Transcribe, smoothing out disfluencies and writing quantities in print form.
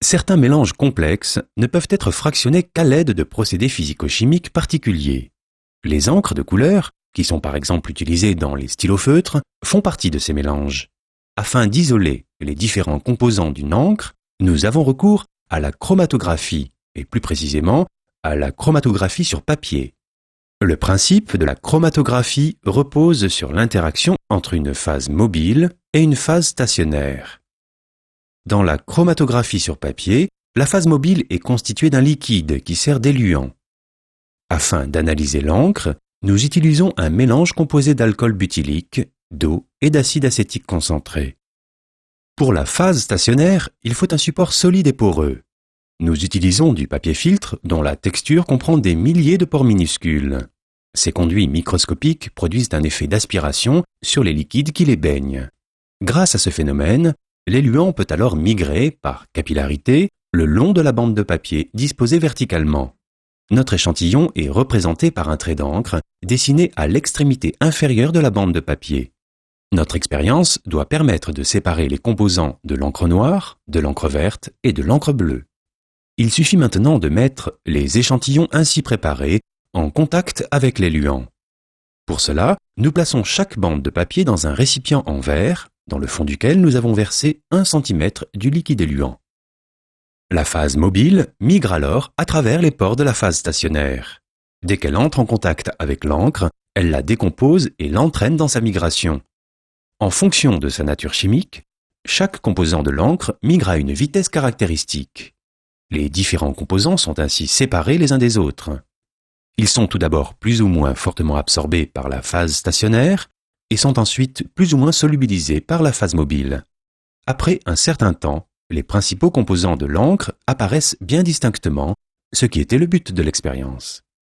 Certains mélanges complexes ne peuvent être fractionnés qu'à l'aide de procédés physico-chimiques particuliers. Les encres de couleur, qui sont par exemple utilisées dans les stylofeutres, font partie de ces mélanges. Afin d'isoler les différents composants d'une encre, nous avons recours à la chromatographie, et plus précisément à la chromatographie sur papier. Le principe de la chromatographie repose sur l'interaction entre une phase mobile et une phase stationnaire. Dans la chromatographie sur papier, la phase mobile est constituée d'un liquide qui sert d'éluant. Afin d'analyser l'encre, nous utilisons un mélange composé d'alcool butylique, d'eau et d'acide acétique concentré. Pour la phase stationnaire, il faut un support solide et poreux. Nous utilisons du papier filtre dont la texture comprend des milliers de pores minuscules. Ces conduits microscopiques produisent un effet d'aspiration sur les liquides qui les baignent. Grâce à ce phénomène, l'éluant peut alors migrer, par capillarité, le long de la bande de papier disposée verticalement. Notre échantillon est représenté par un trait d'encre dessiné à l'extrémité inférieure de la bande de papier. Notre expérience doit permettre de séparer les composants de l'encre noire, de l'encre verte et de l'encre bleue. Il suffit maintenant de mettre les échantillons ainsi préparés en contact avec l'éluant. Pour cela, nous plaçons chaque bande de papier dans un récipient en verre, dans le fond duquel nous avons versé 1 cm du liquide éluant. La phase mobile migre alors à travers les pores de la phase stationnaire. Dès qu'elle entre en contact avec l'encre, elle la décompose et l'entraîne dans sa migration. En fonction de sa nature chimique, chaque composant de l'encre migre à une vitesse caractéristique. Les différents composants sont ainsi séparés les uns des autres. Ils sont tout d'abord plus ou moins fortement absorbés par la phase stationnaire et sont ensuite plus ou moins solubilisés par la phase mobile. Après un certain temps, les principaux composants de l'encre apparaissent bien distinctement, ce qui était le but de l'expérience.